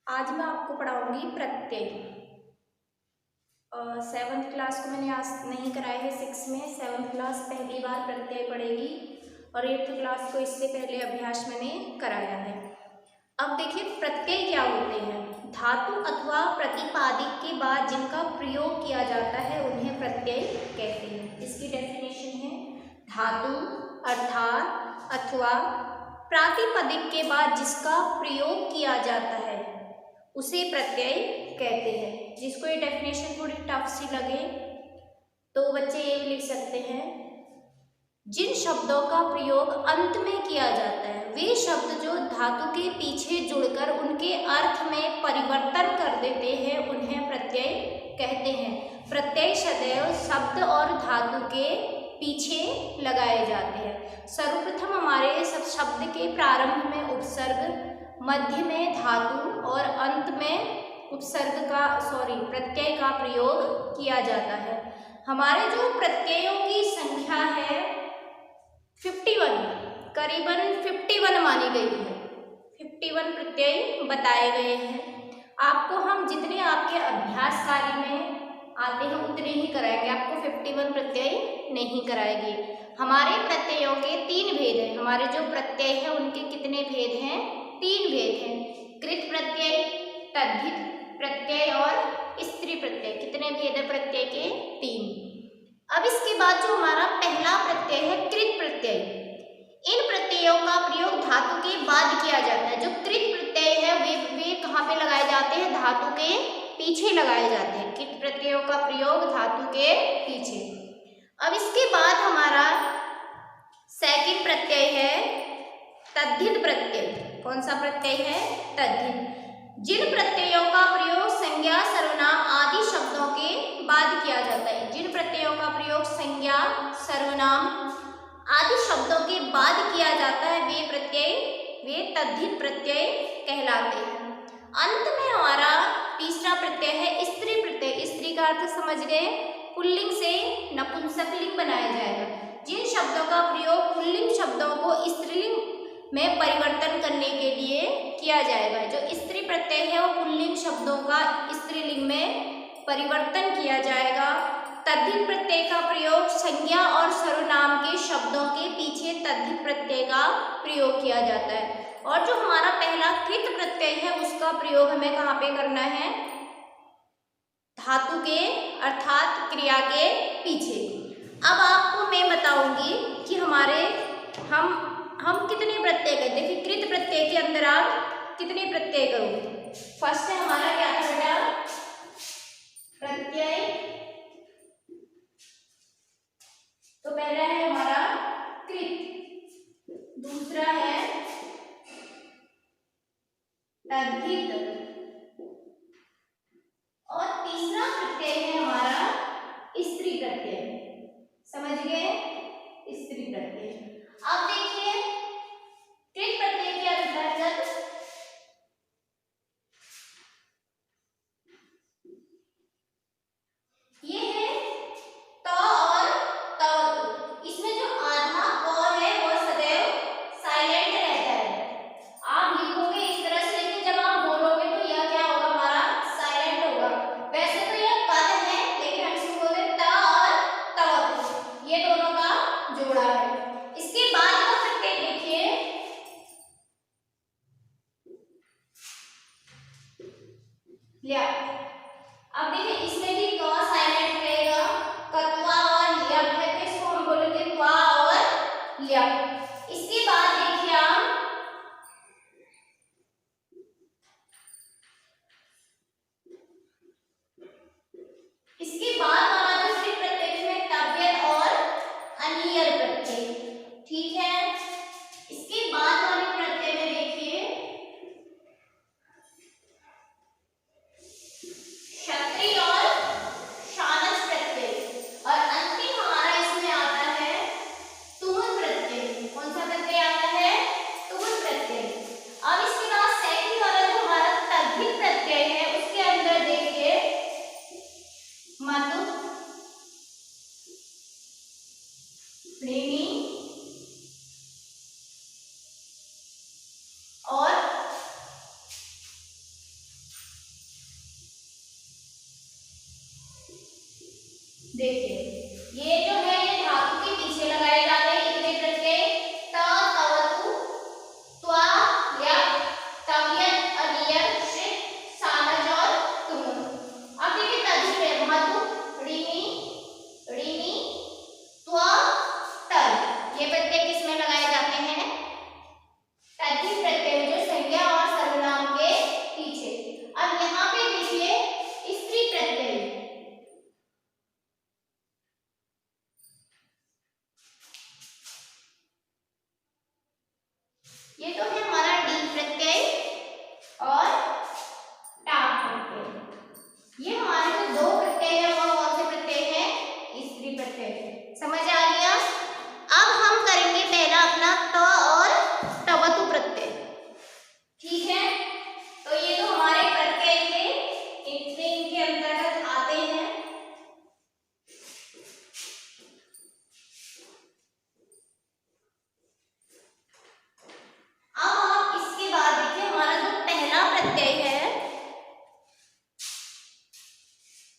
आज मैं आपको पढ़ाऊंगी प्रत्यय। 7th क्लास को मैंने आज नहीं कराया है। 6 में 7th क्लास पहली बार प्रत्यय पढ़ेगी और 8th क्लास को इससे पहले अभ्यास मैंने कराया है। अब देखिए प्रत्यय क्या होते हैं। धातु अथवा प्रतिपादिक के बाद जिनका प्रयोग किया जाता है उन्हें प्रत्यय कहते हैं। इसकी डेफिनेशन है धातु अर्थात अथवा प्रातिपदिक के बाद जिसका प्रयोग किया जाता है उसे प्रत्यय कहते हैं। जिसको ये डेफिनेशन थोड़ी टफ सी लगे तो बच्चे ये भी लिख सकते हैं, जिन शब्दों का प्रयोग अंत में किया जाता है वे शब्द जो धातु के पीछे जुड़कर उनके अर्थ में परिवर्तन कर देते हैं उन्हें प्रत्यय कहते हैं। प्रत्यय सदैव शब्द और धातु के पीछे लगाए जाते हैं। सर्वप्रथम हमारे सब शब्द के प्रारंभ में उपसर्ग, मध्य में धातु और अंत में प्रत्यय का प्रयोग किया जाता है। हमारे जो प्रत्ययों की संख्या है 51, करीबन 51 मानी गई है। 51 प्रत्यय बताए गए हैं। आपको हम जितने आपके अभ्यास कार्य में आते हैं उतने ही कराएंगे, आपको 51 प्रत्यय नहीं कराएंगे। हमारे प्रत्ययों के 3 भेद हैं। हमारे जो प्रत्यय है उनके कितने भेद हैं? 3 भेद हैं। कृत प्रत्यय, तद्धित प्रत्यय और स्त्री प्रत्यय। कितने भेद है प्रत्यय के? 3। अब इसके बाद जो हमारा पहला प्रत्यय है कृत प्रत्यय। इन प्रत्ययों का प्रयोग धातु के बाद किया जाता है। जो कृत प्रत्यय है वे कहाँ पे लगाए जाते हैं? धातु के पीछे लगाए जाते हैं। कृत प्रत्ययों का प्रयोग धातु के पीछे। अब इसके बाद हमारा सेकंड प्रत्यय है तद्धित प्रत्यय। कौन सा प्रत्यय है? तद्धित। जिन प्रत्ययों का प्रयोग संज्ञा, सर्वनाम आदि शब्दों के बाद किया जाता है। जिन प्रत्ययों का प्रयोग संज्ञा, सर्वनाम आदि शब्दों के बाद किया जाता है वे तद्धित प्रत्यय कहलाते हैं। अंत में हमारा तीसरा प्रत्यय है स्त्री प्रत्यय। स्त्री का अर्थ समझ गए? पुल्लिंग से नपुंसकलिंग बनाया जाएगा। जिन शब्दों का प्रयोग पुल्लिंग शब्दों को स्त्रीलिंग में परिवर्तन करने के लिए किया जाएगा। जो स्त्री प्रत्यय है वो पुल्लिंग शब्दों का स्त्रीलिंग में परिवर्तन किया जाएगा। तद्धित प्रत्यय का प्रयोग संज्ञा और सर्वनाम के शब्दों के पीछे तद्धित प्रत्यय का प्रयोग किया जाता है। और जो हमारा पहला कृत प्रत्यय है उसका प्रयोग हमें कहाँ पे करना है? धातु के अर्थात क्रिया के पीछे। अब आपको मैं बताऊंगी कि हम कितने प्रत्यय करें। देखिए कृत प्रत्यय के अंदर आप कितने प्रत्यय करोगे? फर्स्ट है हमारा क्या था बेटा? प्रत्यय। तो पहला है हमारा कृत, दूसरा है तद्धित और तीसरा प्रत्यय है हमारा स्त्री प्रत्यय। समझ गए? स्त्री प्रत्यय। अब देखिए कृत प्रत्यय के अंतर्गत ये है त और त। इसमें जो आधा क है वो सदैव साइलेंट रहता है। आप लिखोगे इस तरह से, लेकिन जब आप बोलोगे तो यह क्या होगा? हमारा साइलेंट होगा। वैसे तो यह कद है लेकिन हम इसको बोलते हैं त और त। ये दोनों का जोड़ा है। इसके बाद का प्रत्यय देखिए ल्या। अब देखिए इसमें भी क साइलेंट रहेगा। कत्वा और ल्यप है तो इसको हम बोलेंगे त्वा और ल्यप। इसके बाद देखिए आप वाला जो स्त्री प्रत्यय में तव्यत और अनियर प्रत्यय। ठीक है। इसके बाद वाले प्रत्यय में देखिए क्षत्रिय और शानस प्रत्यय। और अंतिम हमारा इसमें आता है तुमुल प्रत्यय। कौन सा प्रत्यय आता है? देखिए ये जो है ये धातु के पीछे लगाए जाते हैं इतने प्रत्यय त, तवतु, त्वा, ल्यप, तव्यत, अनियत, श्रित, सानज और तुमुल। अब देखिए तद्धित है महतु, ऋणी, ऋणी, त्वा, तल, ये प्रत्यय किसमें लगाए जाते हैं? तद्धित प्रत्यय जो संज्ञा और सर्वनाम के पीछे। अब यहाँ पे देखिए स्त्री प्रत्यय, ये तो है हमारा डी प्रत्यय और टाप प्रत्यय। ये हमारे जो दो प्रत्यय है वो कौन से प्रत्यय है? स्त्री प्रत्यय। समझ आ गया? अब हम करेंगे पहला अपना त और तवतु प्रत्यय। ठीक है, तो ये तो हमारे प्रत्यय थे, इनके अंतर्गत आते हैं। अब आप इसके बाद देखिए हमारा जो पहला प्रत्यय है,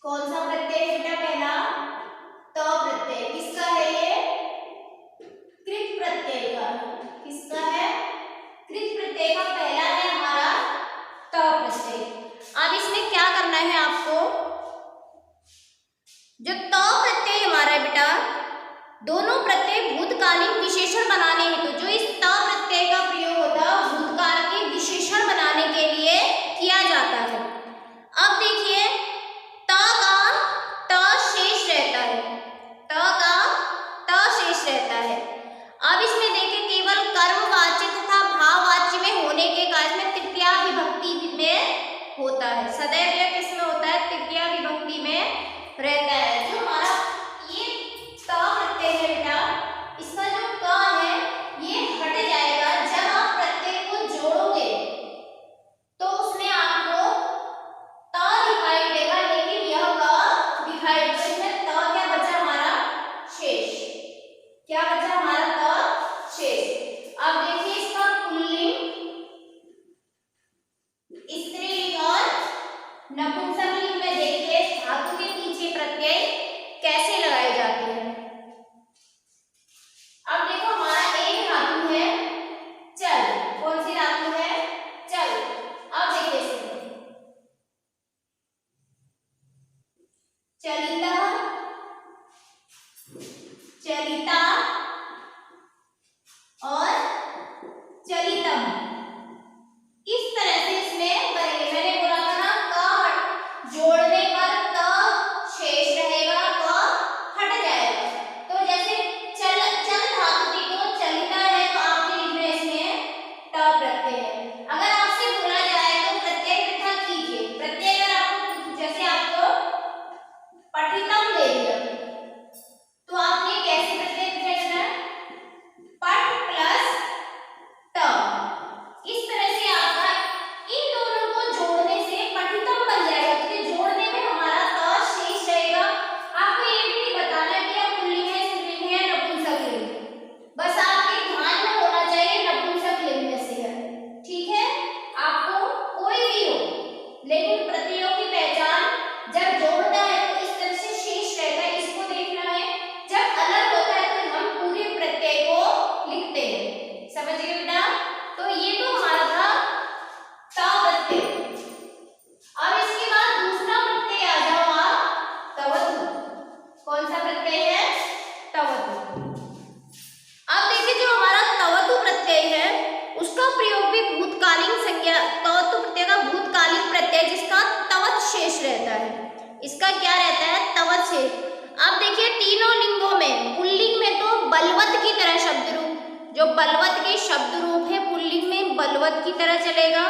कौन सा प्रत्यय है बेटा? पहला त प्रत्यय। किसका है ये? कृत प्रत्यय का। किसका है? कृत प्रत्यय का पहला है हमारा त प्रत्यय। अब इसमें क्या करना है आपको? जो त प्रत्यय हमारा है बेटा, दोनों प्रत्यय भूतकालीन विशेषण बनाने हेतु जो इस त प्रत्यय का प्रयोग होता है भूतकाल के विशेषण बनाने के लिए किया जाता है। अब देखिए त का त शेष रहता है, त का त शेष रहता है। अब इसमें देखिए केवल कर्मवाच्य तथा भाववाच्य में होने के कारण में तृतीया विभक्ति में होता है। सदैव यह किसमें होता है? तृतीया विभक्ति में रहता है। जो हमारा ये त प्रत्यय है बेटा, इसका जो क है ये हट जाएगा जब आप प्रत्यय को जोड़ोगे तो उसमें आपको त दिखाई देगा, लेकिन यह क दिखाई देगा। इसमें त क्या बचा? हमारा शेष। क्या बचा? हमारा त शेष। अब देखिए इसका पुल्लिंग, स्त्रीलिंग और नपुंसकलिंग में देखिए धातु के पीछे प्रत्यय कैसे लगाए जाते हैं। अब देखो हमारा एक धातु है चल। कौन सी धातु है? चल। अब देखिए इसमें चलिता, चलिता और चलितम, इस तरह से इसमें बनेंगे। मैंने बोला था ना क जोड़ने पर त शेष रहेगा, क हट जाएगा। तो जैसे चल चल धातु थी तो चलिता है तो आपने लिखना है इसमें त प्रत्यय है। अगर आपसे बोला जाए तो प्रत्यय पृथक कीजिए, प्रत्यय अगर आपको जैसे आपको पठितम दे दिया तो आपने कैसे प्रत्यय पृथक करना है? पठ प्लस त। इस तरह से आपका इन दोनों को जोड़ने से पठितम बन जाएगा, क्योंकि जोड़ने में हमारा त शेष रहेगा। आपको ये भी नहीं बताना कि आप पुल्लिंग है, स्त्रीलिंग है, नपुंसकलिंग, बस आपके ध्यान में होना चाहिए नपुंसकलिंग में से है। ठीक है, आपको कोई भी हो, लेकिन प्रत्ययों की पहचान जब जोड़ना है तो इस तरह से शेष रहता है, इसको देखना है। जब अलग होता है तो हम पूरे प्रत्यय को लिखते हैं। समझ गए बेटा? तो ये तो हमारा था ता प्रत्यय। अब इसके बाद दूसरा प्रत्यय आ जाओ आप, तवतु। कौन सा प्रत्यय है? तवतु। अब देखिए जो हमारा तवतु प्रत्यय है उसका प्रयोग भी भूतकालीन संज्ञा, तवतु प्रत्यय का भूतकालिक प्रत्यय जिसका तवत शेष रहता है। इसका क्या रहता है? तवत शेष। अब देखिए तीनों लिंगों में, पुल्लिंग में तो बलवत की तरह शब्द रूप, जो बलवत के शब्द रूप है पुल्लिंग में बलवत की तरह चलेगा,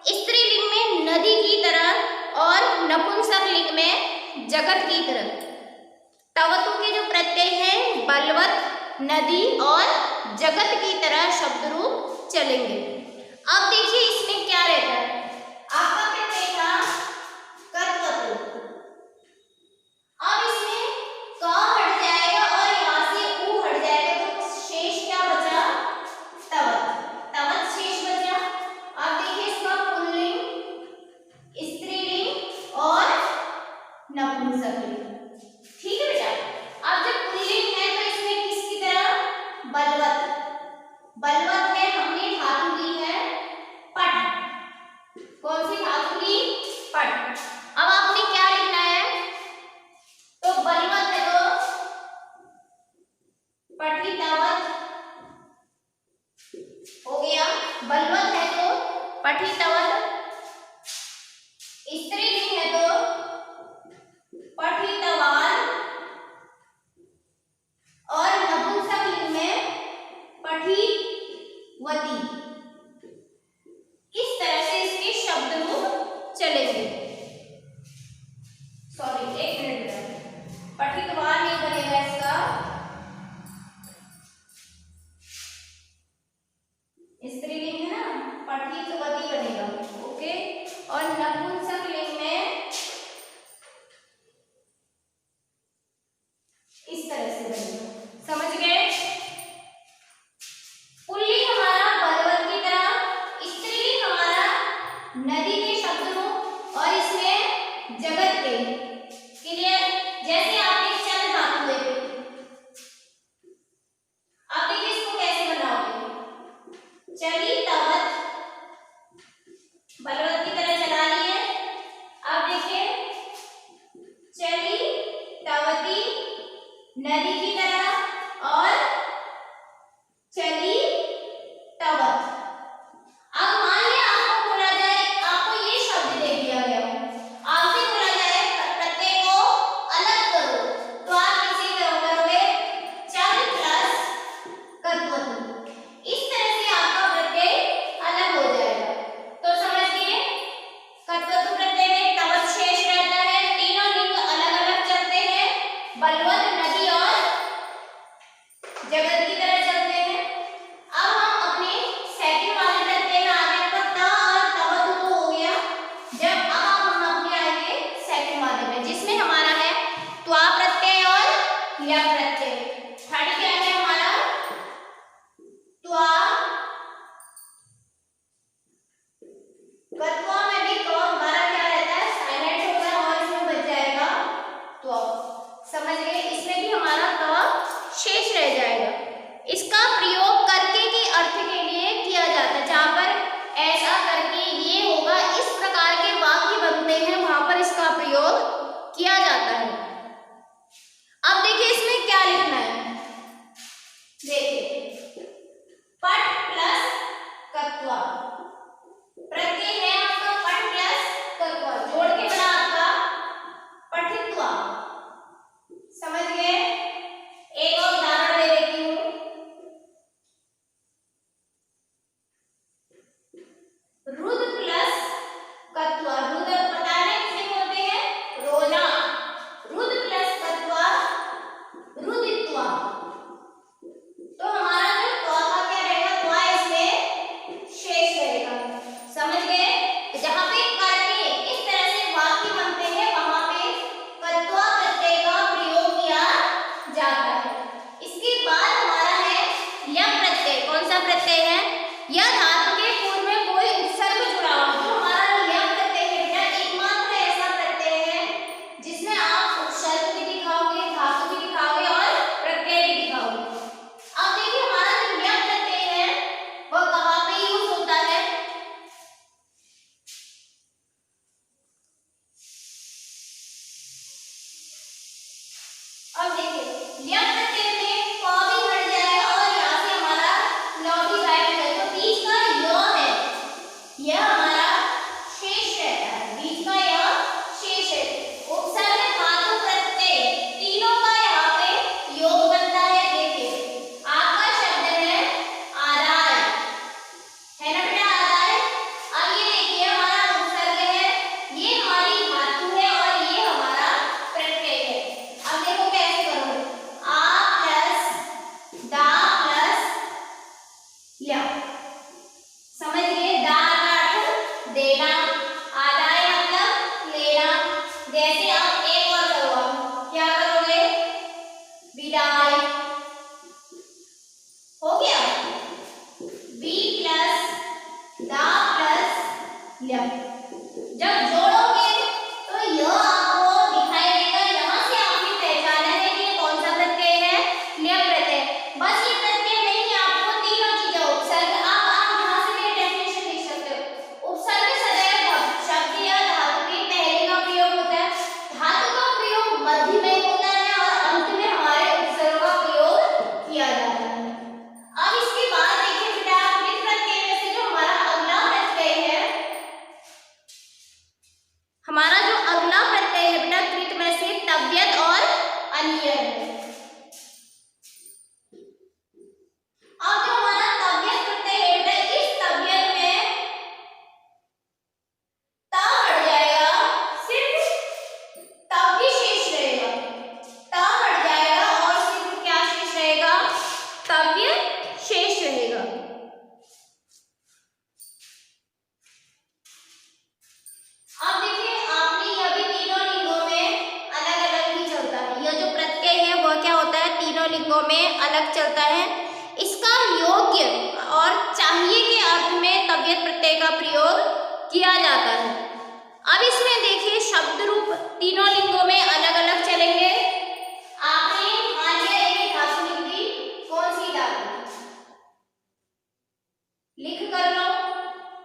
स्त्रीलिंग में नदी की तरह और नपुंसकलिंग में जगत की तरह। तवतु के जो प्रत्यय हैं बलवत, नदी और जगत की तरह शब्द रूप चलेंगे। अब देखिए इसमें क्या रहता है? आपका प्रत्यय था कत्वतु। अब इसमें क हट जाएगा और यहाँ से उ हट जाएगा तो शेष क्या बचा? तवत। तवत शेष बचा। अब देखिए इसका पुल्लिंग, स्त्रीलिंग और नपुंसकलिंग। ठीक है बेटा? पठितवत, स्त्रीलिंग है तो पठितवान, और नपुंसकलिंग में पठितवती। इस तरह से इसके शब्द रूप चलेंगे। सॉरी, एक मिनट, पठितवान नहीं बनेगा इसका, स्त्रीलिंग है ना, पठितवती बनेगा। ओके, और नपुंसकलिंग में इस तरह से बनेगा। समझ गए? पुल्लिंग हमारा बलवत की तरह, स्त्रीलिंग हमारा नदी के शब्द रूप, और इसमें जगत के। क्लियर? जैसे आपने चल धातु है, आप देखिए इसको कैसे बनाओगे। चली तवत, बलवत की तरह चला रही है। अब देखिए, चली तवती नदी की तरह, और चली तवत। अब मान लिया आपको बोला जाए, आपको ये शब्द दे दिया गया, आपसे बोला जाए प्रत्यय को अलग करो, तो आप इसे क्या करोगे? चल प्लस कत्वतु। इस तरह से आपका प्रत्यय अलग हो जाएगा। तो समझ गए? कत्वतु प्रत्यय में तवत शेष रहता है, तीनों लिंग अलग अलग चलते हैं, बलवत, नदी और जगत की तरह चलते हैं। अब हम अपने सेकंड वाले प्रत्यय में आ गए, तो त और तवत तो हो गया। जब अब हम अपने आएंगे सेकंड वाले में, जिसमें हमारा है त्वा प्रत्यय और य प्रत्यय। थर्ड क्या है हमारा? त्वा, कत्वा में भी क हमारा क्या रहता है? साइलेंट होता है, और इसमें बच जाएगा त्वा। समझ गए? इसमें भी हमारा क शेष रह जाएगा। इसका प्रयोग करके के अर्थ के लिए किया जाता है, जहां पर ऐसा करके ये होगा, इस प्रकार के वाक्य बनते हैं, वहां पर इसका प्रयोग किया जाता है। अब देखिए इसमें क्या लिखना है। देखिए, पठ प्लस कत्वा प्रत्यय है आपका, पठ प्लस कत्वा जोड़ के बना आपका पठित्वा। समझ गए? एक और उदाहरण दे देती हूँ। रुद्र प्लस कत्वा, रुद्र पता है किसे बोलते हैं? रोजा। रुद्र प्लस कत्वा रुदित्वा। तो हमारा जो त्वा का क्या रहेगा? त्वा इसमें शेष रहेगा। समझ गए? जहां पे करके इस तरह से वाक्य बनते हैं, वहां पे कत्वा प्रत्यय का प्रयोग किया जाता है। इसके बाद हमारा है य प्रत्यय। कौन सा प्रत्यय है? यह धातु के पूर्व में कोई उपसर्ग जुड़ा हो। जो हमारा य प्रत्यय है बेटा, एकमात्र ऐसा प्रत्यय है जिसमें आप उपसर्ग भी दिखाओगे, धातु भी दिखाओगे और प्रत्यय भी दिखाओगे। अब देखिए हमारा जो य प्रत्यय है वह कहाँ पे यूज होता है? अब देखिए य प्रत्यय में क भी हट जाएगा, और यहाँ से हमारा ल भी गायब हो जाएगा। तो बीच का य है, यह हमारा शेष रहता है, बीच का य शेष है। उपसर्ग, धातु, प्रत्यय तीनों का यहाँ पे योग बनता है। देखिए आपका शब्द है आदाय, है ना बेटा? आदाय। अब ये देखिए हमारा उपसर्ग है, ये हमारी धातु है, और ये हमारा प्रत्यय है। अब देखो कैसे करोगे? आ प्लस दा प्लस ल्या। समझ गए? दा का अर्थ देना, आदाय मतलब लेना। जैसे आप एक और करो, क्या करोगे? विदाई। हो गया? बी प्लस दा प्लस ल्या। जब जोड़ोगे तो यह आपको दिखाई देगा। यहाँ से आपने पहचाना है कि ये कौन सा प्रत्यय है? ल्य प्रत्यय। बस ये प्रत्यय नहीं, आपको तीनों चीजें उपसर्ग। आप यहाँ से भी डेफिनेशन लिख सकते हो। उपसर्ग सदैव शब्द या धातु के पहले का प्रयोग होता है, धातु का प्रयोग मध्य में होता है, और अंत में हमारे उपसर्ग का प्रयोग किया जाता है। अब इसके बाद देखिए बेटा, प्रत्यय में से जो हमारा अगला प्रत्यय है अलग चलता है, इसका योग्य और चाहिए के अर्थ में तव्यत प्रत्यय का प्रयोग किया जाता है। अब इसमें देखिए शब्द रूप तीनों लिंगों में अलग अलग चलेंगे। आपने मान लिया एक धातु लिख दी, कौन सी धातु, लिख कर लो,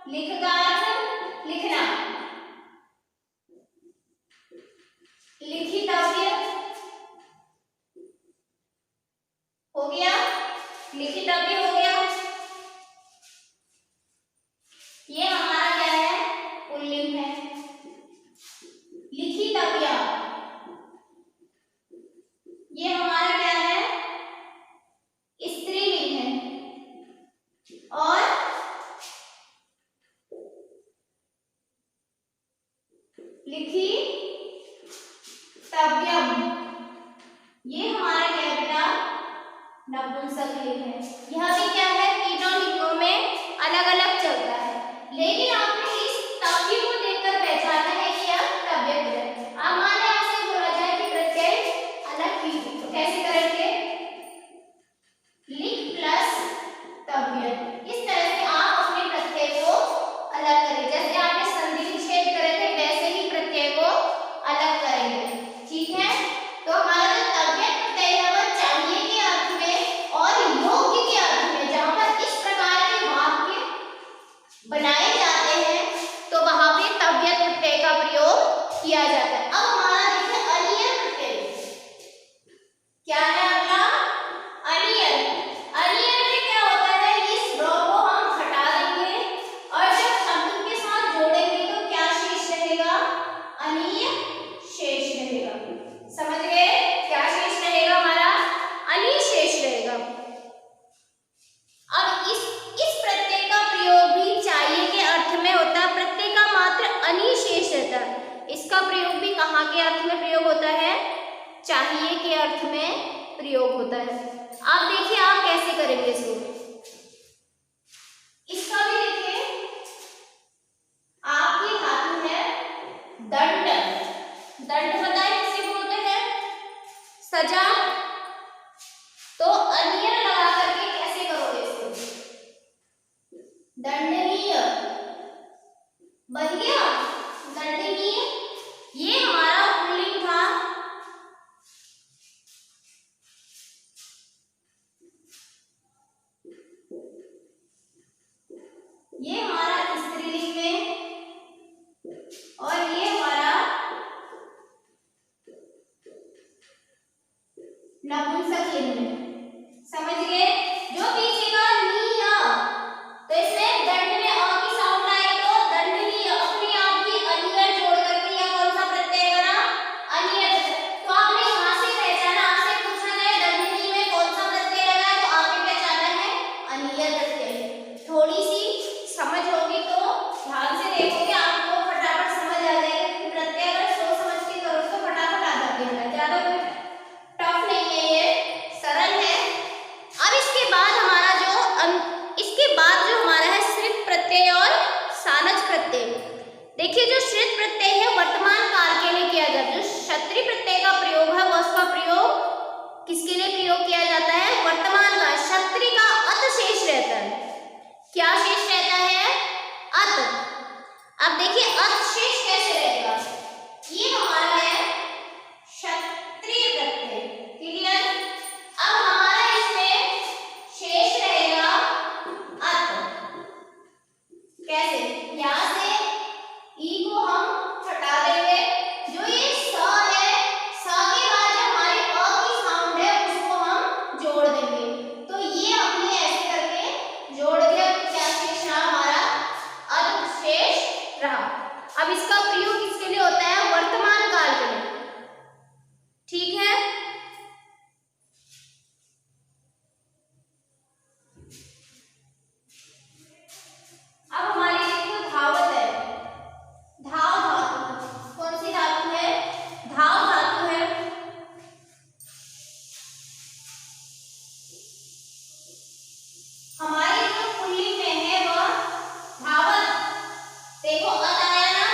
लिख का अर्थ लिखना, लिखितव्य हो गया, लिखितव्य हो गया, ये हमारा क्या है, पुल्लिंग है। लिखितव्य ये हमारा क्या है, स्त्रीलिंग है। और लिखितव्यम ये हमारा क्या है बेटा, नपुंसकलिंग है। यह भी क्या है, तीनों लिंगों में अलग अलग चलता है, लेकिन आपने इस तव्य को देखकर पहचाना है कि यह तव्यत है। अब मान लें आपसे बोला जाए कि प्रत्यय अलग कीजिए, तो कैसे करेंगे, लिख प्लस तव्यत, इस तरह से आप अपने प्रत्यय को अलग करें। जैसे आपने संधि विच्छेद करे थे वैसे ही प्रत्यय को अलग करेंगे, ठीक है। तो हमारा जो तव्यत प्रत्यय है वह चाहिए के अर्थ में और योग्य के अर्थ में, जहां पर इस प्रकार के वाक्य बनाए जाते हैं तो वहां पे तव्यत प्रत्यय का प्रयोग किया जाता है। अब हमारा देखिए अनियन प्रत्यय क्या है, अगला अनियन। अनियन में क्या होता है, इस रो को हम हटा देंगे और जब शब्द के साथ जोड़ेंगे तो क्या शेष रहेगा, अनीय शेष रहेगा। समझ गए, क्या शेष रहेगा हमारा, अनीय शेष रहेगा। अब इस प्रत्यय का प्रयोग भी चाहिए के अर्थ में होता है, प्रत्यय का मात्र अनीय शेष रहता है। इसका प्रयोग भी कहाँ के अर्थ में प्रयोग होता है, चाहिए के अर्थ में प्रयोग होता है। आप देखिए आप कैसे करेंगे इसको, इसका भी देखिए, आपकी धातु है दंड, दंड बताए किसे बोलते हैं, सजा। तो अनियन लगा करके कैसे करोगे इसको, दंडनीय बन गया, दंडनीय ये हमारा पुल्लिंग था। ये हमारा स्त्रीलिंग में और ये हमारा नपुंसकलिंग में। समझ गए, जो पीछे का नी अ, तो इसमें दंड में अ की साउंड आए तो दंडनीय, अपने आप ही अनियर जोड़ करके यह कौन सा प्रत्यय बना, अनियर। तो आपने यहां से पहचाना, आपसे पूछा गया दंडनीय में कौन सा प्रत्यय लगा है, तो आपने पहचाना है अनियर प्रत्यय। थोड़ी सी समझ होगी तो ध्यान से देखोगे आपको फटाफट समझ आ जाएगा, कि प्रत्यय अगर सोच समझ के करो तो फटाफट आ जाते हैं, ज्यादा टफ नहीं है, ये सरल है। अब इसके बाद हमारा जो हमारा है श्रित प्रत्यय और सानच प्रत्यय। देखिए जो श्रित प्रत्यय है वर्तमान काल के लिए किया जाता है, जो क्षत्रिय प्रत्यय का प्रयोग है वह उसका प्रयोग किसके लिए प्रयोग किया जाता है, वर्तमान काल। क्षत्रिय का अत शेष रहता है, क्या शेष रहता है, अत। अब देखिए अत शेष कैसे रहेगा, ये हमारा है क्षत्रिय प्रत्यय, क्लियर। अब हमारा इसमें शेष रहेगा अत, कैसे, यहां से ई को हम हटा देंगे, जो ये स है, स के बाद जो हमारी अ की साउंड है उसको हम जोड़ देंगे, तो ये हमने ऐसे करके जोड़ दिया, तो क्या शेष रहा हमारा, अत शेष रहा। अब इसका प्रयोग किसके लिए होता है, वर्तमान काल के लिए, ठीक है। अब हमारी देखो धावत है, धाव धातु, कौन सी धातु है, धाव धातु है। हमारी जो पुल्लिंग में है वह धावत, देखो अत आया ना,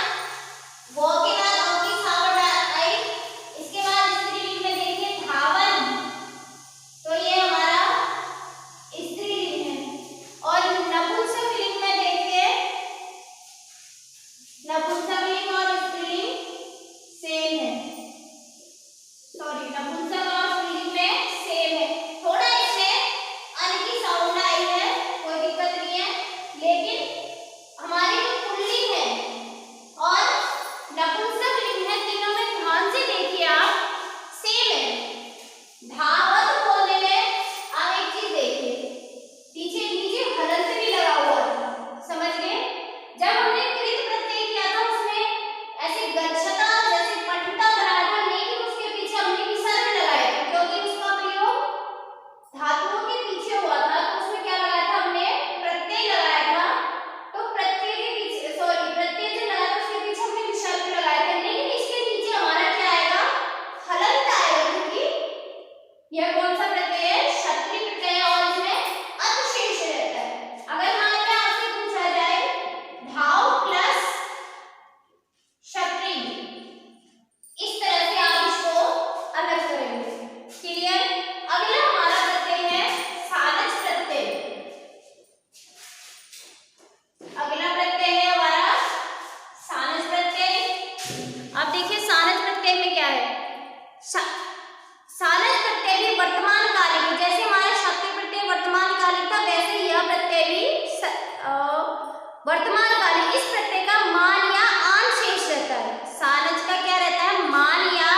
वर्तमानकालीन इस प्रत्यय का मान या आन शेष रहता है। सानच का क्या रहता है? मान या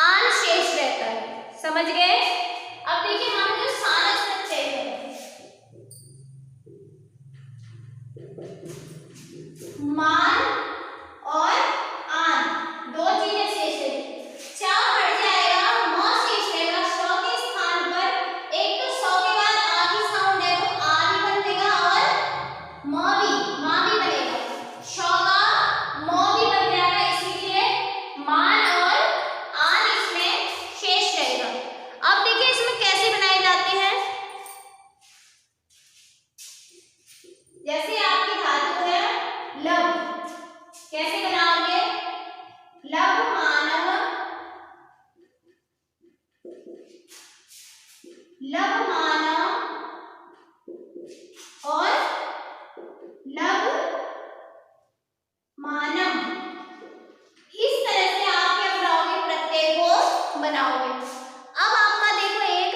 आन शेष रहता है। समझ गए? अब देखिए हम जो सानच प्रत्यय है, मान और आन दो चीजें शेष है। चा हट जाएगा, म शेष रहेगा। श के स्थान पर एक तो स के बाद आ की साउंड है तो आ भी बनेगा और म भी बनेगा। श का म भी बन जाएगा, इसीलिए मान और आन इसमें शेष रहेगा। अब देखिए इसमें कैसे बनाए जाते हैं। जैसे आपकी धातु है लब, कैसे बनाओगे? लब मानव, लब मानव और लब मानव, इस तरह से आप क्या बनाओगे? प्रत्यय को बनाओगे। अब आपका देखो एक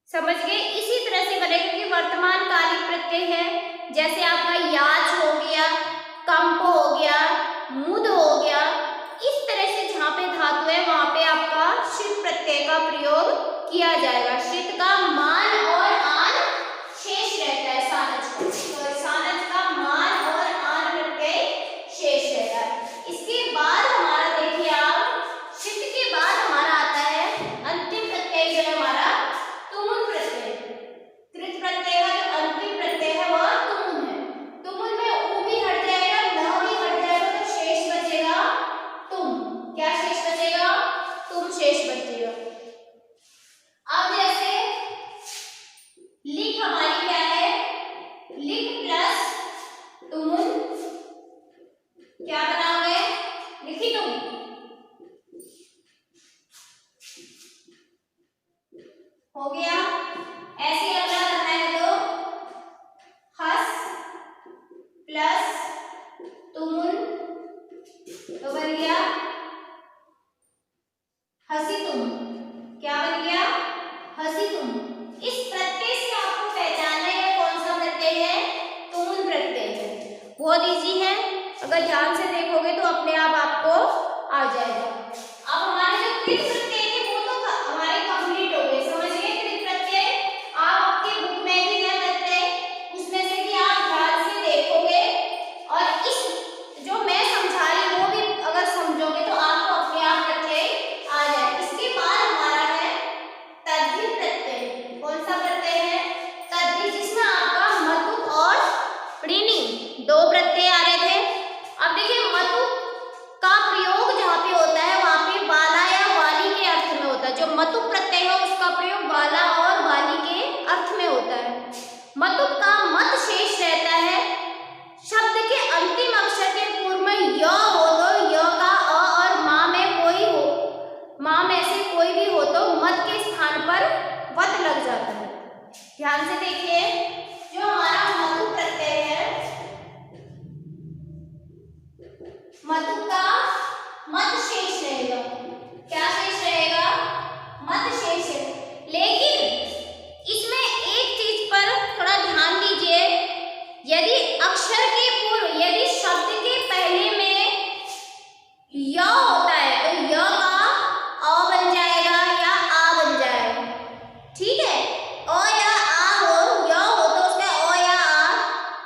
समझ गए? इसी तरह से बनेगा कि वर्तमान कालिक प्रत्यय है, जैसे आपका याच हो गया, कंप हो गया, मुद हो गया। इस तरह से जहाँ पे धातु है वहां पे आपका शित प्रत्यय का प्रयोग किया जाएगा। शित का मान और आन शेष रहता है। सानच का मान और आन प्रत्यय शेष रहता है। इसके बाद हमारा देखिए आप, शित के बाद हमारा आता है अंतिम प्रत्यय जो है हमारा तुमुल प्रत्यय। कृत प्रत्यय का जो अंतिम प्रत्यय है वह तुमुल है। तुमुल में ऊ भी हट जाएगा, न भी हट जाएगा, तो शेष बचेगा तुम। क्या शेष बचेगा? तुम शेष बचेगा। अब जैसे लिख हमारी क्या है? लिख प्लस तुमुल क्या बनाओगे? लिखी तुम हो गया। ऐसे अगला करना है तो हस प्लस तुमुल तो बन गया हसी तुम। क्या बन गया? हसी तुम। इस प्रत्यय से आपको पहचानना है कौन सा प्रत्यय है? तुमुल प्रत्यय है। बहुत इजी है, अगर ध्यान से देखोगे तो अपने आप आपको आ जाएगा। अब हमारे जो कृत प्रत्यय थे वो तो हमारे कंप्लीट हो गए। समझ गए? कृत प्रत्यय आप आपके बुक में भी है प्रत्यय, उसमें से भी आप ध्यान से देखोगे और इस जो मैं समझा रही हूँ वो भी अगर समझोगे तो आपको अपने आप प्रत्यय आ जाए। इसके बाद हमारा है तद्धि प्रत्यय। कौन सा प्रत्यय है? तद्धि, जिसमें आपका मतु और ऋणी दो प्रत्यय आ रहे थे। अब देखिए मतु का प्रयोग जहाँ पे होता है वहां पे वाला या वाली के अर्थ में होता है। जो मतु प्रत्यय है उसका प्रयोग वाला और वाली के अर्थ में होता है। मतु का मत शेष रहता है। शब्द के अंतिम अक्षर के पूर्व में य हो तो य का अ और मां में कोई हो, मां में से कोई भी हो तो मत के स्थान पर वत लग जाता है। ध्यान से देखिए, जो हमारा मतु प्रत्यय है, मतु का मत शेष रहेगा। क्या शेष रहेगा? मत शेष है। लेकिन इसमें एक चीज पर थोड़ा ध्यान दीजिए, यदि अक्षर के पूर्व, यदि शब्द के पहले में य होता है तो य का अ बन जाएगा या आ बन जाएगा। ठीक है? अ या आ हो, य हो तो उसका अ या आ,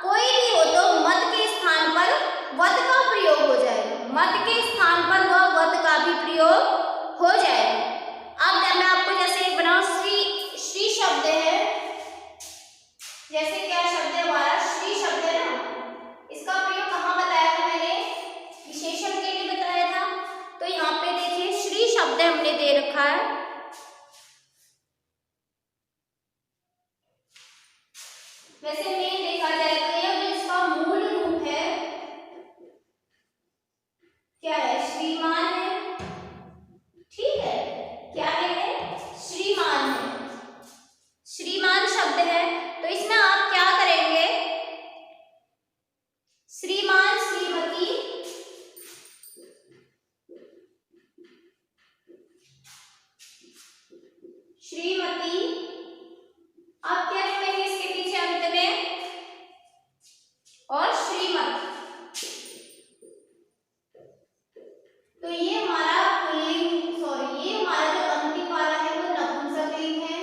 कोई भी हो तो मत के स्थान पर वत का प्रयोग हो जाएगा। मत के स्थान पर वह वत का भी प्रयोग हो जाएगा। अब मैं आपको जैसे एक बनाऊं, श्री, श्री शब्द है, जैसे क्या शब्द है हमारा? श्री शब्द है ना, इसका प्रयोग कहाँ बताया था मैंने? विशेषण के लिए बताया था। तो यहाँ पे देखिए श्री शब्द हमने दे रखा है। वैसे में देखा जाए तो यह जो इसका मूल रूप है क्या है? और श्रीमत। तो ये हमारा पुल्लिंग, सॉरी, ये हमारा जो अंतिम वाला है वो नपुंसकलिंग है,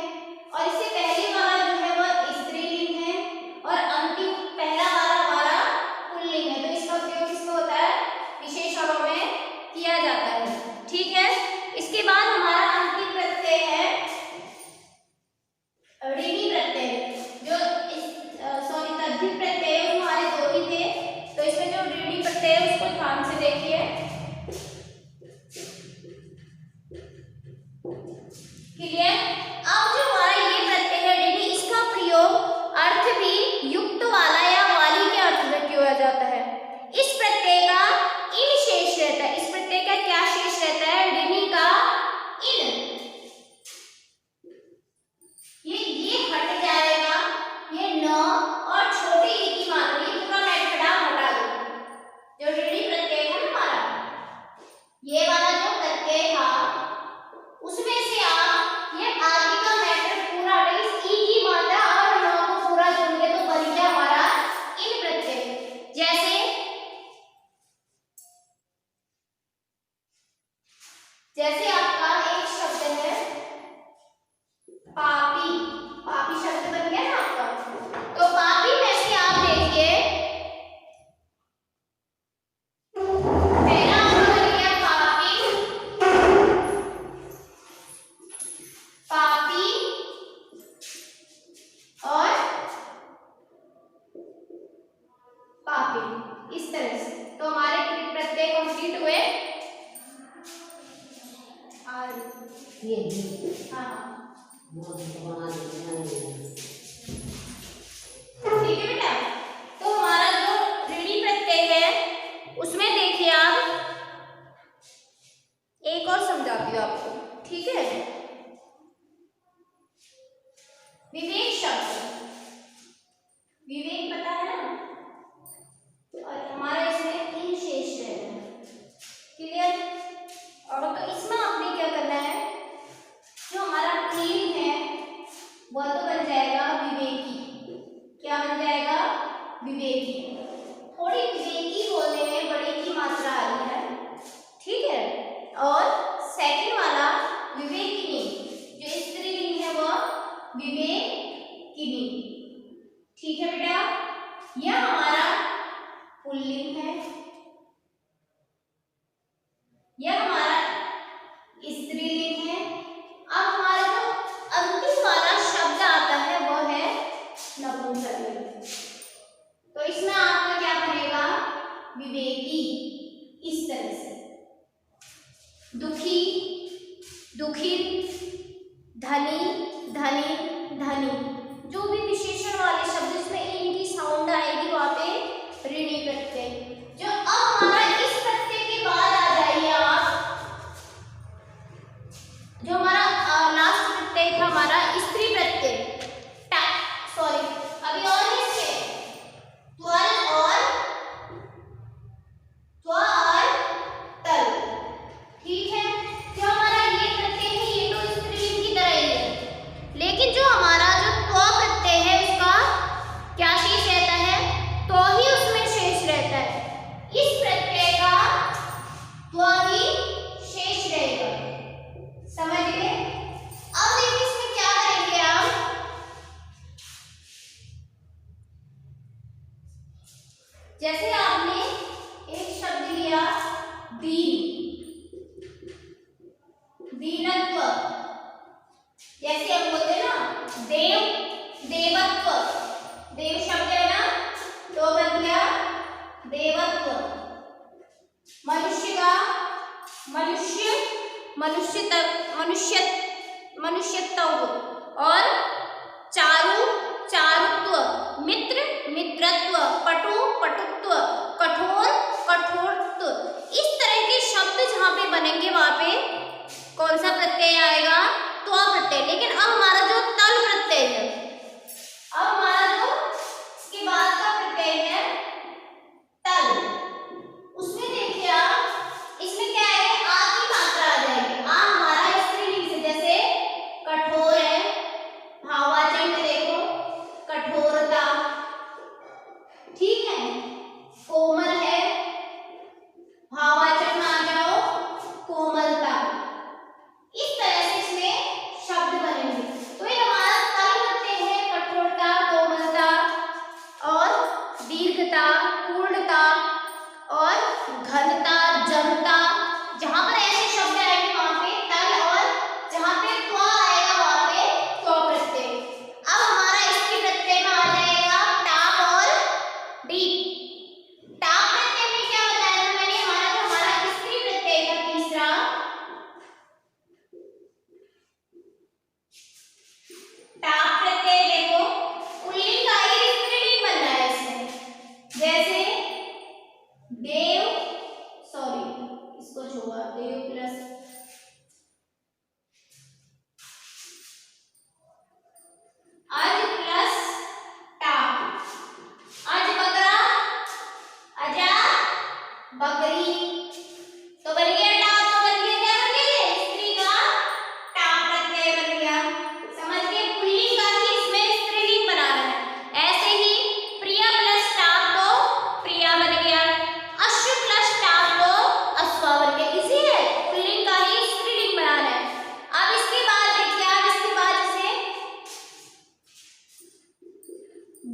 और इससे पहले वाला जो है वो स्त्रीलिंग है, और अंतिम पहला वाला हमारा पुल्लिंग है। तो इसका प्रयोग किसमें होता है? विशेषणों में किया जाता है। ठीक है, इसके बाद हमारा अंतिम प्रत्यय है ऋणी प्रत्यय। जो सॉरी तद्धित प्रत्यय हमारे दो ही थे, तो इसमें जो ऋणी प्रत्यय है उसको ध्यान से देखिए। क्लियर? अब जो हमारा ये प्रत्यय है ऋणी, इसका प्रयोग अर्थ भी युक्त वाला या वाली के अर्थ में किया जाता है। इस प्रत्यय का इन शेष रहता है। इस प्रत्यय का क्या शेष रहता है? ऋणी का इन। ये हट जाएगा, ये न और छोटी ई की मात्रा, ये पूरा मैथड आप हटा दो। जो ऋणी प्रत्यय है ना हमारा, ये वाला जो प्रत्यय था उसमें से आप ये आगे का मैथड पूरा हटा, इस ई की मात्रा और न को पूरा जोड़ेंगे तो बन गया हमारा इन प्रत्यय। जैसे आपका एक शब्द है पापी, पापी शब्द बन गया ना आपका। तो पापी में से आप देखिए, पहला आपका बन गया पापी, पापी और पापी, इस तरह से। तो हमारे प्रत्यय कंप्लीट हुए। ये हाँ ठीक है बेटा। तो हमारा जो ऋणी प्रत्यय है उसमें देखिए आप, एक और समझाती हूँ आपको, ठीक है। विवेक शब्द, विवेक पता है ना, और हमारा इसमें इन शेष रहता है। क्लियर? और तो इसमें आपने क्या करना है, जो हमारा क्लीन है वह तो बन जाएगा विवेकी। क्या बन जाएगा? विवेकी। थोड़ी विवेकी बोलने में बड़े की मात्रा आ रही है, ठीक है। और सेकंड वाला विवेकिनी, जो स्त्रीलिंग है वह विवेकिनी। ठीक है बेटा, यह हमारा पुल्लिंग है, यह हमारा स्त्रीलिंग है। अब हमारा जो अंतिम वाला शब्द आता है वह है नपुंसकलिंग। तो इसमें आपका क्या बनेगा? विवेकी, इस तरह से। दुखी, दुखित, धनी, धनी, धनी, जो भी विशेषण वाले शब्द जिसमें इन की साउंड आएगी वहां पे ऋणी प्रत्यय। जो अब हमारा इस प्रत्यय के बाद आ जाइए आप, जो हमारा लास्ट प्रत्यय था हमारा स्त्री प्रत्यय, सॉरी अभी और इसके त्वल और तल। ठीक है, जो हमारा ये प्रत्यय है ये तो स्त्रीलिंग की तरह ही है, लेकिन जो हमारा जो त्व प्रत्यय है उसका क्या शेष रहता है? तो ही उसमें शेष रहता है। इस प्रत्यय का त्व ही शेष रहेगा। समझ गए? अब देखिए इसमें क्या करेंगे आप, जैसे आपने एक शब्द लिया दीन, दीनत्व, जैसे हम बोलते हैं ना देव, देवत्व, देव शब्द है ना तो बन गया देवत्व। मनुष्य का मनुष्य, मनुष्यत्व, और चारु, चारुत्व, मित्र, मित्रत्व, पटु, पटुत्व, कठोर, कठोरत्व। इस तरह के शब्द जहाँ पे बनेंगे वहां पे कौन सा प्रत्यय आएगा? त्व प्रत्यय। लेकिन अब हमारा जो तल प्रत्यय है, अब हमारा जो इसके बाद का प्रत्यय है तल, उसमें देखिए आप, इसमें क्या है? आ की मात्रा आ जाएगी। आ हमारा स्त्रीलिंग से, जैसे कठोर है, भाववाचक में देखो कठोरता, ठीक है। कोमल है, भाववाचक में आ जाओ कोमलता। इस तरह से इसमें शब्द बनेंगे। तो ये हमारा तल प्रत्यय है, कठोरता, कोमलता और दीर्घता, पूर्णता और घनता, जमता। जहां पर ऐसे शब्द आएंगे वहां पे तल, और जहां पे त्वा आएगा वहां पे त्व प्रत्यय। अब हमारा इसके प्रत्यय में आ जाएगा टाप और डीप। टाप प्रत्यय में क्या बताया था मैंने, हमारा स्त्री प्रत्यय था तीसरा, टाप प्रत्यय। देखो पुल्लिंग का ही स्त्रीलिंग बन रहा है इसमें, जैसे देव, सॉरी इसको छोड़ा, देव प्लस अज प्लस टाप, अज बकरा, अजा बकरी, तो बन गया टाप। तो बन गया, क्या बन गया, ये स्त्री का टाप प्रत्यय बन गया। समझ गए, पुल्लिंग का ही इसमें स्त्रीलिंग बनाना है। ऐसे ही प्रिया प्लस टाप तो प्रिया बन गया, अश्व प्लस टाप तो अश्वा बन गया। इसी है, पुल्लिंग का ही स्त्रीलिंग बनाना है। अब इसके बाद देखिए, आप इसके बाद जैसे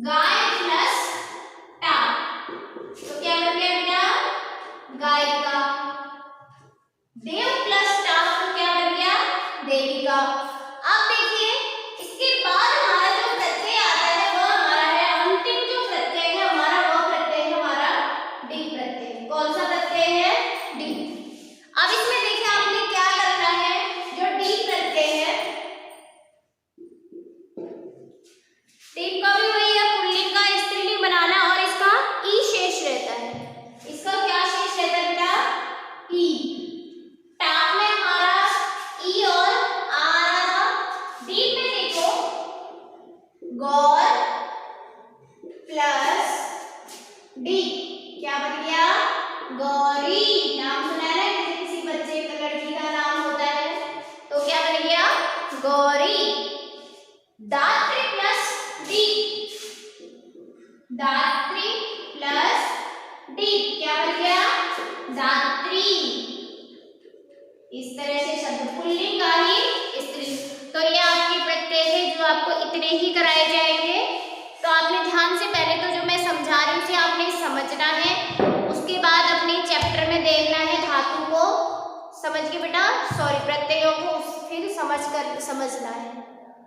गाय प्लस टाप, तो क्या बन गया बेटा, गायिका। देव प्लस टाप तो क्या बन गया, देविका। अब देखिए इसके बाद हमारा जो प्रत्यय आता है वह हमारा है, अंतिम जो प्रत्यय है हमारा, वह प्रत्यय है हमारा डी प्रत्यय। कौन सा प्रत्यय है, डी। अब इसमें देखिए आपने क्या करना है, जो डी प्रत्यय है, डी का भी वही है, पुल्लिंग का स्त्रीलिंग बनाना, और इसका ई शेष रहता है। इसका क्या शेष रहता है बेटा, ई। टाप में हमारा ई और आ रहा था, डी में देखो गौर प्लस डी, क्या बन गया, गौरी। नाम सुना है ना, किसी बच्चे का, लड़की का नाम होता है, तो क्या बन गया, गौरी। दात्री प्लस डी, दात्री प्लस डी, क्या बन गया, दात्री। इस तरह से शब्द पुल्लिंग का ही स्त्री। तो ये आपके प्रत्यय थे जो आपको इतने ही कराए जाएंगे। तो आपने ध्यान से पहले तो जो मैं समझा रही हूँ उसे आपने समझना है, उसके बाद अपने चैप्टर में देखना है धातु को समझ के बेटा, सॉरी प्रत्ययों को फिर समझना है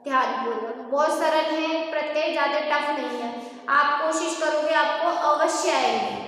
ध्यानपूर्वक। बहुत सरल है प्रत्यय, ज्यादा टफ नहीं है। आप कोशिश करोगे आपको अवश्य आएंगे।